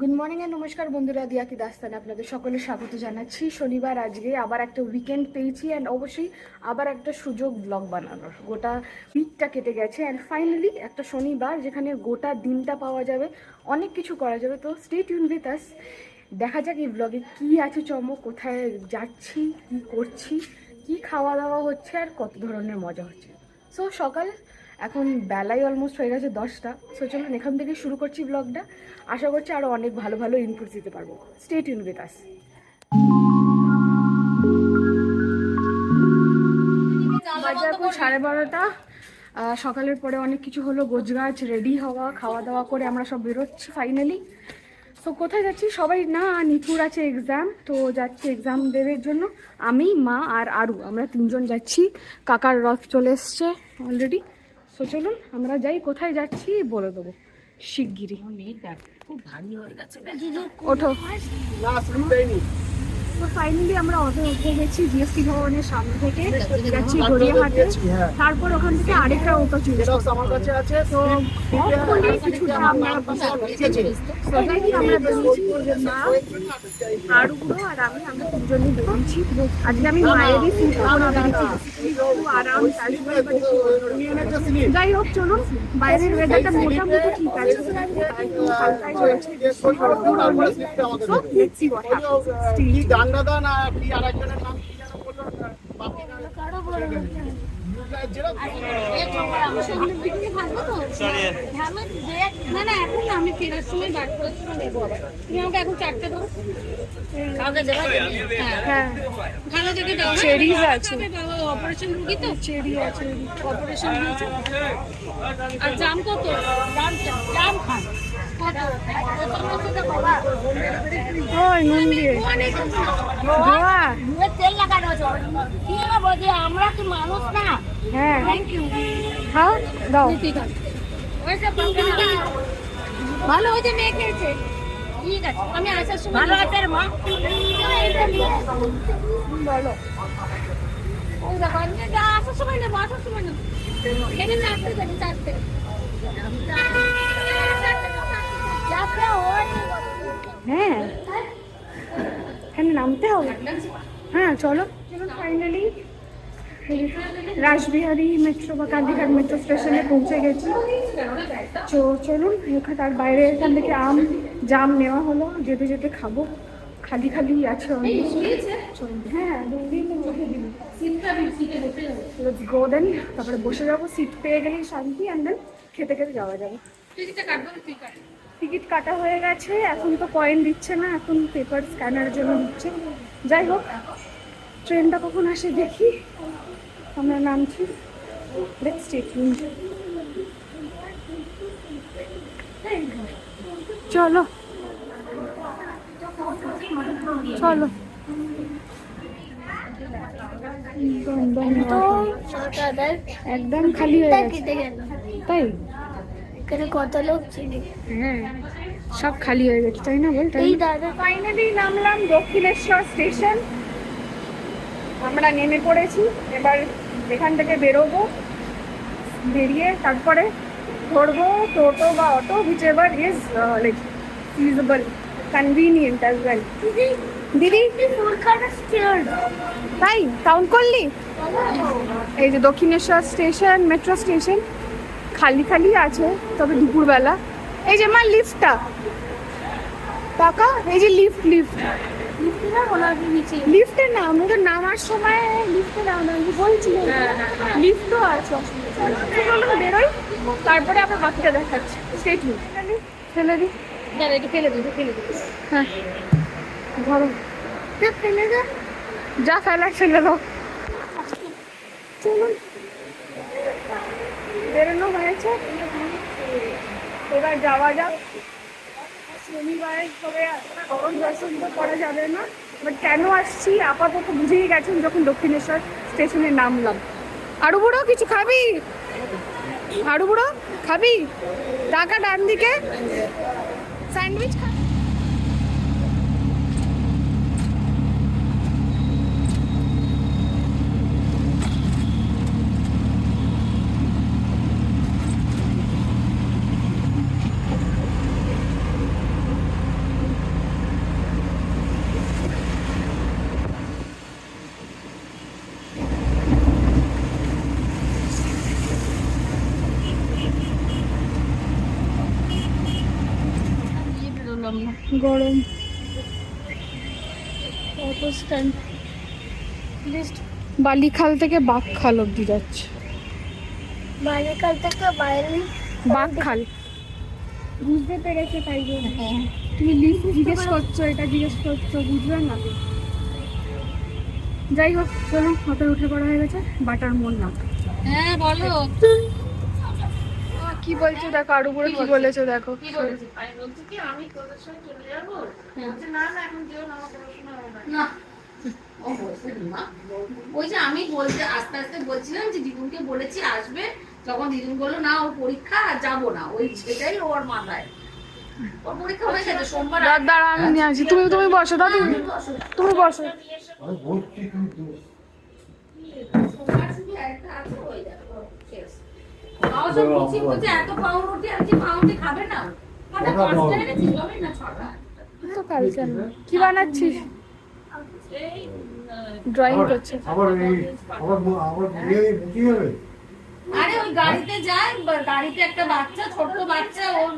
Good morning and নমস্কার বন্ধুরা, দিয়া কি দাস্তানে আপনাদের সকলে স্বাগত জানাচ্ছি। শনিবার আজকে আবার একটা উইকেন্ড পেয়েছি অ্যান্ড অবশ্যই আবার একটা সুযোগ ব্লগ বানানোর। গোটা উইকটা কেটে গেছে অ্যান্ড ফাইনালি একটা শনিবার যেখানে গোটা দিনটা পাওয়া যাবে, অনেক কিছু করা যাবে। তো স্টে টিউন উইথ আস, দেখা যাক এই ব্লগে কী আছে চমক, কোথায় যাচ্ছি, কী করছি, কী খাওয়া দাওয়া হচ্ছে আর কত ধরনের মজা হচ্ছে। সো সকাল এখন বেলায় অলমোস্ট হয়ে গেছে 10টা। সো চলুন এখান থেকে শুরু করছি ব্লগটা। আশা করছি আরও অনেক ভালো ভালো ইনপুট দিতে পারবো। Stay tune with us. বাজে এখন 12:30। সকালের পরে অনেক কিছু হলো, গোছগাছ, রেডি হওয়া, খাওয়া দাওয়া করে আমরা সব বেরোচ্ছি ফাইনালি। তো কোথায় যাচ্ছি? সবাই না, নিপুর আছে এক্সাম, তো যাচ্ছি এক্সাম দেওয়ার জন্য। আমি, মা আর আরু, আমরা তিনজন যাচ্ছি। কাকার রথ চলে এসছে অলরেডি। তো চলুন আমরা যাই। কোথায় যাচ্ছি বলে দেবো শিগগিরই। খুব ভারী হয়ে গেছে। ওঠো। তো ফাইনালি আমরা অটো উঠে গেছি জিএসটি ভবনের সামনে থেকে, যাচ্ছি গড়িয়াহাটে। তারপর ওখান থেকে আরেকটা অটো চলে আমার কাছে আছে। তো কিছু আমরা বেরিয়েছি মা, আরুগুলো আর আমরা তিনজনই বেরিয়েছি। আজকে আমি মায়েরই সিট আরাম। যাই হোক চলুন, বাইরের ওয়েদারটা মোটামুটি ঠিক আছে, হালকাই রয়েছে। আমি ফেরার সময় বার করার সময় নেবো। তুমি আমাকে এখন 4টে দাও। ভালো থেকে দাও। চেরিজ আছে, অপারেশন রুগী তো, চেরি আছে, অপারেশন হয়েছে। আর জাম কত? জাম খান তেল লাগানো। আমরা কি মানুষ না? হ্যাঁ খাও দাও। ভালো হয়েছে, মেয়ে খেয়েছে। ঠিক আছে, আমি আসার সময় ভালো আছে মা। বলো ও দেখো, আসার সময় নেবো, আসার সময় নেবো। এখানে 4টে দেবে, 4টে। হ্যাঁ এখানে নামতে হবে। হ্যাঁ চলো চলো। ফাইনালি রাসবিহারী মেট্রো বা কান্দিঘাট মেট্রো স্টেশনে পৌঁছে গেছি। তো চলুন তার বাইরে এখান থেকে জাম নেওয়া হলো, যেতে যেতে খাবো। খালি খালি আছে অনেক। হ্যাঁ গো দেন, তারপরে বসে যাবো। সিট পেয়ে গেলেই শান্তি, অ্যান্ড দেন খেতে খেতে যাওয়া যাবে। টিকিট কাটা হয়ে গেছে, এখন তো কয়েন দিচ্ছে না, এখন পেপার স্ক্যানারের জন্য দিচ্ছে। যাই হোক, ট্রেনটা কখন আসে দেখি। আমরা নামছি। চলো চলো। একদম খালি হয়ে গেছে, তাই কত লোক ছিল। হ্যাঁ সব খালি হয়ে গেছে, তাই না? বল। ফাইনালি নামলাম দক্ষিণেশ্বর স্টেশন। আমরা নেমে পড়েছি। এবার এখান থেকে বেরোবো, বেরিয়ে তারপরে ধরবো টোটো বা auto, which ever is like feasible, convenient as well. দিদি তাই কাউন্ট করলি? এই যে দক্ষিণেশ্বর স্টেশন, মেট্রো স্টেশন খালি খালি আছে, তবে দুপুরবেলা। এই যে আমার লিফটটা টাকা, এই যে লিফটে না, আমাদের নামার সময় লিফটে না বলছি, লিফটও আছে। বেরোই, তারপরে আবার বাকিটা দেখাচ্ছি। স্টেট ফেলে দিই, হ্যাঁ ধরো, ফেলে দে, যা ফেলা ফেলে দাও। চলুন বেরোনো হয়েছে, এবার যাওয়া যাক। শনিবার তবে গরম দর্শন তো করা যাবে না, বাট কেন আসছি আপাতত বুঝেই গেছেন যখন দক্ষিণেশ্বর স্টেশনে নামলাম। আরু বুড়ো কিছু খাবি? আরু বুড়ো খাবি? টাকা ডান দিকে স্যান্ডউইচ খা। পারলাম না। গরম অটো স্ট্যান্ড বালিখাল থেকে বাঘখাল অব্দি যাচ্ছে। বালিখাল থেকে বাইরে বাঘখাল বুঝতে পেরেছে তাই জন্য। তুমি লিফট জিজ্ঞেস করছো, এটা জিজ্ঞেস করছো, বুঝবে না। যাই হোক চলো, অটো উঠে পড়া হয়ে গেছে, বাটার মোড় না। হ্যাঁ বলো কি বলছো দেখো, আর উপরে কি বলেছো দেখো। কি বলেছি? আমি বলছি কি আমি তোদের সঙ্গে চলে যাবো, বলছে না না এখন যেও না, আমার পড়াশোনা হবে না। ও বলছে মা, ওই যে আমি বলতে আস্তে আস্তে বলছিলাম যে দিদুনকে বলেছি আসবে, যখন দিদুন বললো না ওর পরীক্ষা আর যাবো না, ওই সেটাই ওর মাথায়। ওর পরীক্ষা হয়ে গেছে সোমবার। দাঁড়া আমি নিয়ে আসি, তুমি বসো দাদু, তুমি বসো। সোমবার শুধু একটা আছে, হয়ে যাবে শেষ। মাও সব বুঝি বলছে এত পাউরুটি আর কি পাউরুটি খাবে না, খাবে 5টা এনেছিস হবে না 6টা। তো কালকে কি বানাচ্ছিস? এই ড্রয়িং করছে। আবার কি হবে? আরে ওই গাড়িতে যায়, গাড়িতে একটা বাচ্চা, ছোট বাচ্চা, ওর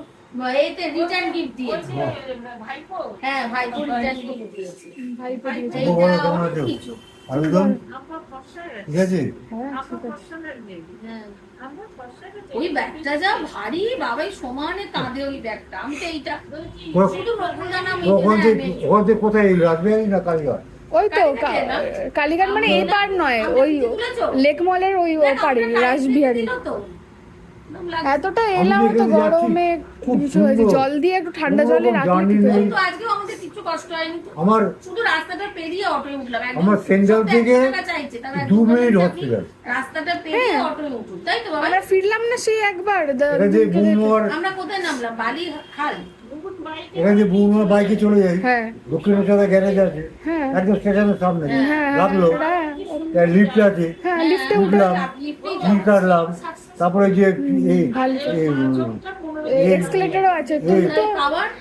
এতে রিটার্ন গিফট দিয়েছে। ভাইপো? হ্যাঁ ভাইপো রিটার্ন গিফট দিয়েছে। ভাইপো দিয়েছে। এইটা ওর কিছু। আলুদম ঠিক আছে? হ্যাঁ ঠিক আছে। হ্যাঁ। ওই ব্যাগটা যা ভারী, বাবাই সমানে কাঁদে ওই ব্যাগটা। আমি তো এইটা শুধু রঘুদানা ওখান থেকে কোথায় রাজবিহারী না কালীঘাট? ওই তো কালীঘাট মানে এই পার নয়, ওই লেক মলের ওই পারে রাসবিহারী। এতটা এলাম তো গরমে কিছু হয়েছে, জল দিয়ে একটু ঠান্ডা জলে রাখলে ঠিক হয়ে তো আজকেও আমাদের কিছু কষ্ট হয়নি তো। আমার শুধু রাস্তাটা পেরিয়ে অটোয় উঠলাম। একদম আমার সেন্টার থেকে 2 মিনিট হসপিটাল। রাস্তাটা পেরিয়ে অটোয় উঠুন, তাই তো বাবা? আমরা ফিরলাম না সেই একবার এটা যে বৌমার আমরা কোথায় নামলাম? বালি খাল। এখানে যে বৌমার বাইকে চলে যাই, হ্যাঁ দক্ষিণেশ্বর গ্যারেজ আছে হ্যাঁ একদম স্টেশনের সামনে, হ্যাঁ লাগলো লিফট আছে, হ্যাঁ লিফটে উঠলাম, টিকিট কাটলাম, তারপরে যে এই এক্সকেলেটরও আছে। তুমি তো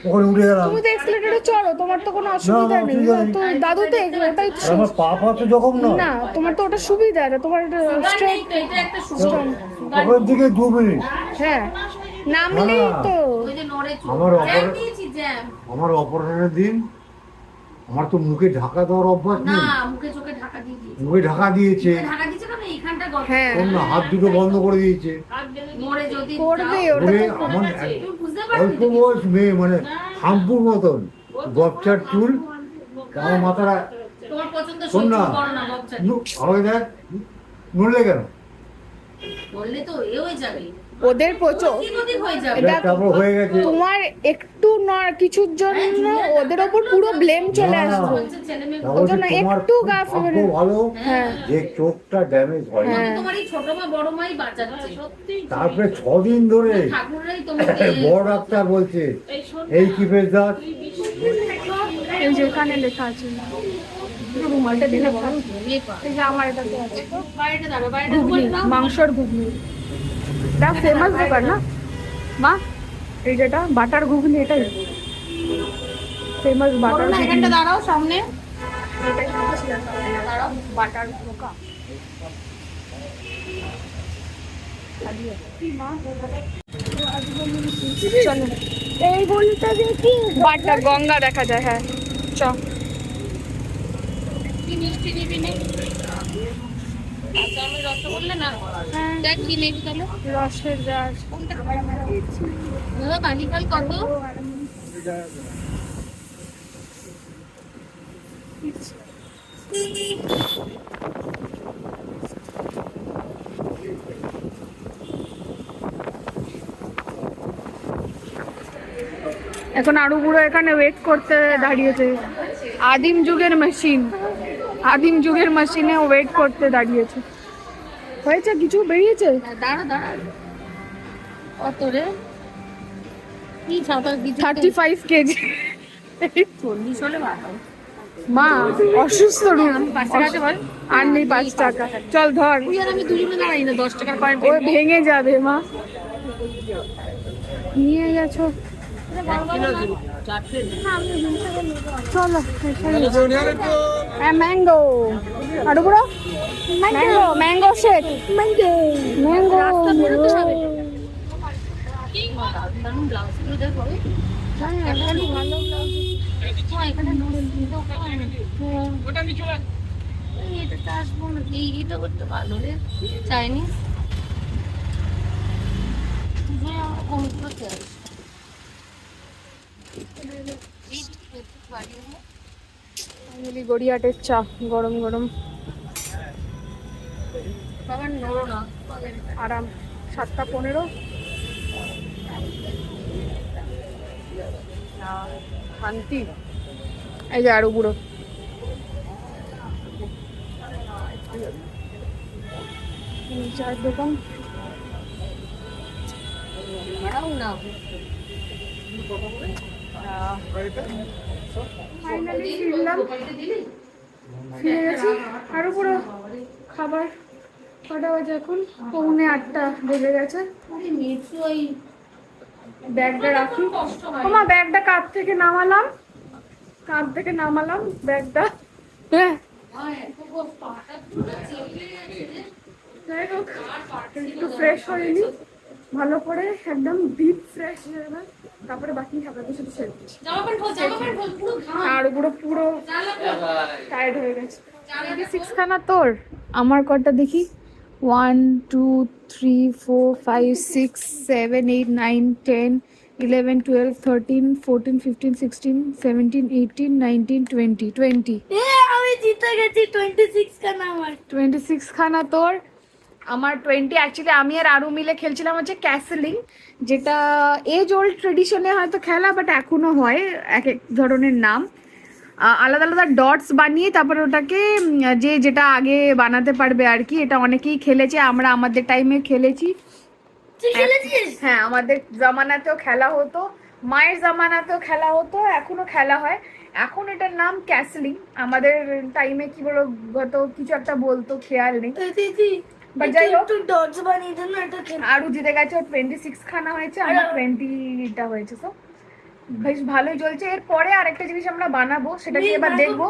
ওখানে উঠে গেলাম। তুমি তো এক্সকেলেটরে চড়ো, তোমার তো কোনো অসুবিধা নেই। তো দাদু তো ওটাই তো আমার পা পা তো যখন না, তোমার তো ওটা সুবিধা, তোমার স্ট্রেট এটা একটা সুন্দর। ওখান থেকে 2 মিনিট। হ্যাঁ নামলেই তো। ওই যে নড়ে চুল। আমার জ্যাম দিয়েছি, জ্যাম। আমার অপারেশনের দিন আমার তো মুখে ঢাকা দেওয়ার অভ্যাস না, নেই, মুখে চোখে ঢাকা দিয়ে দিয়েছি। মুখে ঢাকা দিয়েছে, ঢাকা দিয়েছে কারণ এইখানটা গর্ত। হ্যাঁ শোন না, হাত দুটো বন্ধ করে দিয়েছে। মরে যদি করবে যাও, ওটা ওরে তো। আমার তুমি বুঝতে অল্প পারবে। বয়স মেয়ে, মানে শাম্পুর মতন গপচার চুল, আমার মাথাটা তোমার পছন্দ শোন সহ্য না, করো না বাচ্চা। আমাকে দেখ নড়লে কেন? বললে তো এ হয়ে যাবে, ওদের প্রচুর ওদিক ওদিক হয়ে যাবে। এটা তারপর হয়ে গেছে। তোমার একটু কিছুর জন্য ওদের ওপর পুরো ব্লেম চলে আসবে। বলছে ছেলে মেয়ে তারপর ওই জন্য তোমার একটু গা ভাগ্য ফেলে। ভালো হ্যাঁ যে চোখটা ড্যামেজ হয় না। হ্যাঁ। তোমার এই ছোট মা বড় মাই বাঁচাচ্ছে। সত্যি তারপরে 6 দিন ধরে ঠাকুররাই তোমাকে বড় ডাক্তার বলছে এই কিপের দাঁত, এই যে এখানে লেখা আছে রুমালটা দিলে বলো। ঘুমিয়ে পা। এই যে আমার এটাতে আছে বাইরেটা দাঁড়া, বাইরেটা ঘুগনি, বলে দাও। মাংসর ঘুগনি। এটা ফেমাস দোকান না মা, এই যেটা বাটার ঘুগনি, এটাই ফেমাস বাটার বলো না, এখানটা দাঁড়াও সামনে। দাঁড়াও, বাটার পোকা। চলো এই বলটা দেখি বাটার গঙ্গা দেখা যায়। হ্যাঁ চ। কি মিষ্টি নিবি নে? আচ্ছা আমি রসগোল্লা না, হ্যাঁ দেখ কি নেবি তাহলে। রসের গাছ। দাদা বালিখাল কত? এখন আরো বুড়ো এখানে ওয়েট করতে দাঁড়িয়েছে। আদিম যুগের মেশিন, আদিম যুগের মেশিনে ওয়েট করতে দাঁড়িয়েছে। হয়েছে কিছু বেরিয়েছে? দাঁড়া দাঁড়া, কত রে? কি ছাতা কিছু 35 কেজি। 40 হলে ভালো। মা অসুস্থ রুম, 5 টাকা আছে বল। আর নেই 5 টাকা। চল ধর, তুই আর আমি দুজনে দাঁড়াই না, 10 টাকার কয়েন ওই ভেঙে যাবে মা। নিয়ে গেছো চলো। হ্যাঁ ম্যাঙ্গো, আরো বড় mango, mango shake, mango mango. Blouse গুলো দেখো। এখানে ভালো লাগছে। এখানে নুডল দোকান। এটাতে আসবো না, এইটা করতে ভালো রে, চাইনিজ। করতে আসবো ফাইনালি গড়িয়াহাটের চা গরম গরম বাবা নড়ো না। আরাম। 7টা 15। শান্তি। এই যে আরো বুড়ো চায়ের দোকান। দাঁড়াও না। ফাইনালি ফিরলাম, ফিরে গেছি। আরো পুরো খাবার কটা বাজে এখন? 7:45 বেজে গেছে। ব্যাগটা রাখি। ওমা ব্যাগটা কাঁধ থেকে নামালাম, ব্যাগটা। হ্যাঁ যাই হোক, একটু ফ্রেশ হয়ে নি ভালো করে, একদম ডিপ ফ্রেশ হয়ে যাবে, তারপরে বাকি খাবারটা শুধু ছেড়ে দিচ্ছি। আর পুরো পুরো টায়ার্ড হয়ে গেছে। 26 খানা তোর, আমার কটা দেখি? 1 2 3 4 5 6 7 8 9 10 11 12 13 14 15 16 17 18 19 20 20 আমি জিতে গেছি 26 খানা আমার। 26 খানা তোর, আমার 20। অ্যাকচুয়ালি আমি আর আরু মিলে খেলছিলাম হচ্ছে ক্যাসেলিং, যেটা এজ ওল্ড ট্রেডিশনে হয়তো খেলা, বাট এখনো হয়, এক এক ধরনের নাম। আলাদা আলাদা ডটস বানিয়ে তারপরে ওটাকে যে যেটা আগে বানাতে পারবে আর কি। এটা অনেকেই খেলেছে, আমরা আমাদের টাইমে খেলেছি। তুই খেলেছিস? হ্যাঁ, আমাদের জামানাতেও খেলা হতো, মায়ের জামানাতেও খেলা হতো, এখনো খেলা হয়। এখন এটার নাম ক্যাসলিং, আমাদের টাইমে কি বলো হয়তো কিছু একটা বলতো, খেয়াল নেই। দিদি বাট যাই হোক, তুই ডটস বানিয়ে দে না, এটা খেল। আরু জিতে গেছে, ওর 26 খানা হয়েছে, আমার 20টা হয়েছে। তো বেশ ভালোই চলছে। এরপরে আরেকটা জিনিস আমরা বানাবো, সেটা কি এবার দেখবো।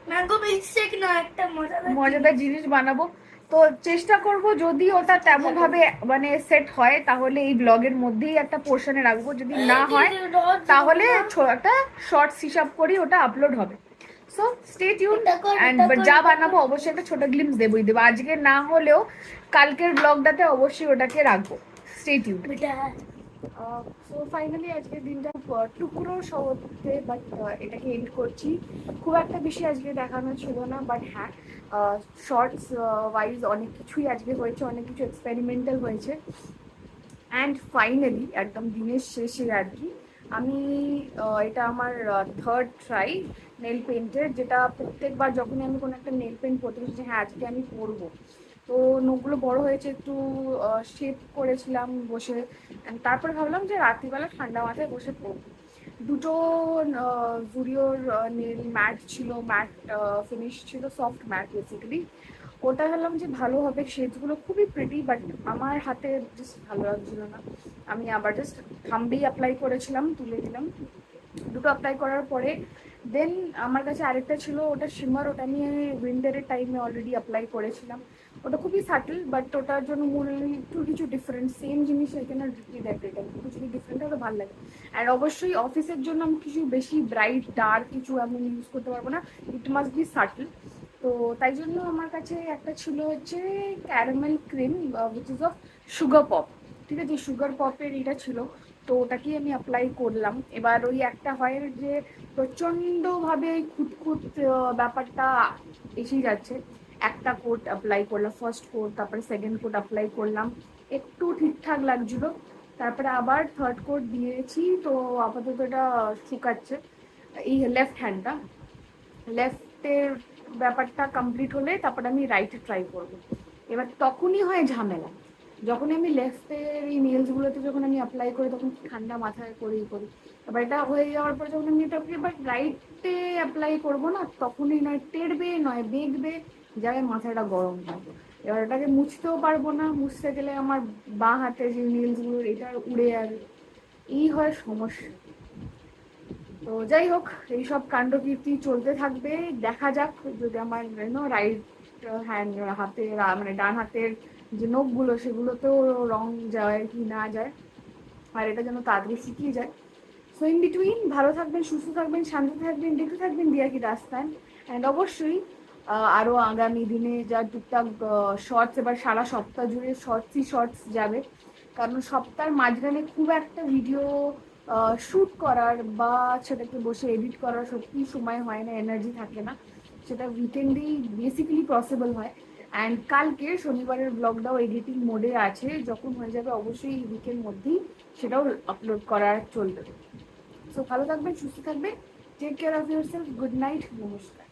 ম্যাঙ্গো মিল্কশেক না, একটা মজাদার মজাদার জিনিস বানাবো, তো চেষ্টা করব যদি ওটা তেমন ভাবে মানে সেট হয় তাহলে এই ব্লগের মধ্যেই একটা পোর্শনে রাখবো, যদি না হয় তাহলে একটা শর্টস হিসাব করি ওটা আপলোড হবে। সো স্টে টিউন এন্ড যা বানাবো অবশ্যই একটা ছোট গ্লিমস দেবই দেবো, আজকে না হলেও কালকের ব্লগটাতে অবশ্যই ওটাকে রাখবো। Stay tune. সো ফাইনালি আজকের দিনটা টুকরো শহরে, বাট এটাকে এন্ড করছি। খুব একটা বেশি আজকে দেখানো ছিল না, বাট হ্যাঁ শর্টস ওয়াইজ অনেক কিছুই আজকে হয়েছে, অনেক কিছু এক্সপেরিমেন্টাল হয়েছে। অ্যান্ড ফাইনালি একদম দিনের শেষে আর কি, আমি এটা আমার 3rd ট্রাই নেল পেন্টের, যেটা প্রত্যেকবার যখনই আমি কোনো একটা নেল পেন্ট করতে বসেছি, হ্যাঁ আজকে আমি করবো। তো নখগুলো বড় হয়েছে, একটু শেপ করেছিলাম বসে, তারপরে ভাবলাম যে রাত্রিবেলা ঠান্ডা মাথায় বসে পড়বো। দুটো জুডিওর নেল ম্যাট ছিল, ম্যাট ফিনিশ ছিল, সফট ম্যাট বেসিক্যালি। ওটা ভাবলাম যে ভালো হবে, শেডসগুলো খুবই প্রিটি, বাট আমার হাতে জাস্ট ভালো লাগছিল না। আমি আবার জাস্ট থাম্বেই অ্যাপ্লাই করেছিলাম, তুলে দিলাম। দুটো অ্যাপ্লাই করার পরে দেন আমার কাছে আরেকটা ছিল, ওটা শিমার, ওটা আমি উইন্টারের টাইমে অলরেডি অ্যাপ্লাই করেছিলাম। ওটা খুবই সাটল, বাট ওটার জন্য মনে একটু কিছু ডিফারেন্ট, সেম জিনিস এখানে রিপিট এটা একটু যদি ডিফারেন্ট হলে ভালো লাগে। আর অবশ্যই অফিসের জন্য আমি কিছু বেশি ব্রাইট ডার্ক কিছু আমি ইউজ করতে পারবো না, ইট মাস্ট বি সাটল। তো তাই জন্য আমার কাছে একটা ছিল হচ্ছে caramel cream, which is of sugar pop, ঠিক আছে, সুগার পপের এটা ছিল। তো ওটাকেই আমি অ্যাপ্লাই করলাম। এবার ওই একটা হয় যে প্রচণ্ডভাবে খুঁতখুত ব্যাপারটা এসেই যাচ্ছে। একটা কোট অ্যাপ্লাই করলাম, ফার্স্ট কোট, তারপরে সেকেন্ড কোট অ্যাপ্লাই করলাম, একটু ঠিকঠাক লাগছিল। তারপরে আবার 3rd কোট দিয়েছি, তো আপাতত এটা শুকাচ্ছে। এই লেফট হ্যান্ডটা, লেফটের ব্যাপারটা কমপ্লিট হলে তারপরে আমি রাইটে ট্রাই করবো। এবার তখনই হয় ঝামেলা, যখন আমি লেফটের এই নেলসগুলোতে যখন আমি অ্যাপ্লাই করি তখন ঠান্ডা মাথায় করেই করি। এবার এটা হয়ে যাওয়ার পরে যখন আমি এটাকে এবার রাইটে অ্যাপ্লাই করবো না, তখনই নয় টেরবে নয় বেঁকবে, যাবে মাথাটা গরম হয়। এবার ওটাকে মুছতেও পারবো না, মুছতে গেলে আমার বাঁ হাতে যে নেলসগুলো এটা উড়ে যাবে, এই হয় সমস্যা। তো যাই হোক, এইসব কাণ্ডকীর্তি চলতে থাকবে, দেখা যাক যদি আমার রাইট হ্যান্ড হাতে মানে ডান হাতের যে নখগুলো সেগুলোতেও রং যায় কি না যায়, আর এটা যেন তাড়াতাড়ি শিখিয়ে যায়। সো ইন বিটুইন ভালো থাকবেন, সুস্থ থাকবেন, শান্ত থাকবেন, দেখতে থাকবেন দিয়া কি দাস্তান। অ্যান্ড অবশ্যই আরও আগামী দিনে যা টুকটাক শর্টস, এবার সারা সপ্তাহ জুড়ে শর্টস যাবে, কারণ সপ্তাহের মাঝখানে খুব একটা ভিডিও শ্যুট করার বা সেটাকে বসে এডিট করার সত্যিই সময় হয় না, এনার্জি থাকে না। সেটা উইকেন্ডেই বেসিক্যালি পসিবল হয়। অ্যান্ড কালকে শনিবারের ব্লগটাও এডিটিং মোডে আছে, যখন হয়ে যাবে অবশ্যই এই উইকের মধ্যেই সেটাও আপলোড করা চলবে। সো ভালো থাকবেন, সুস্থ থাকবেন, take care of yourself, good night, নমস্কার।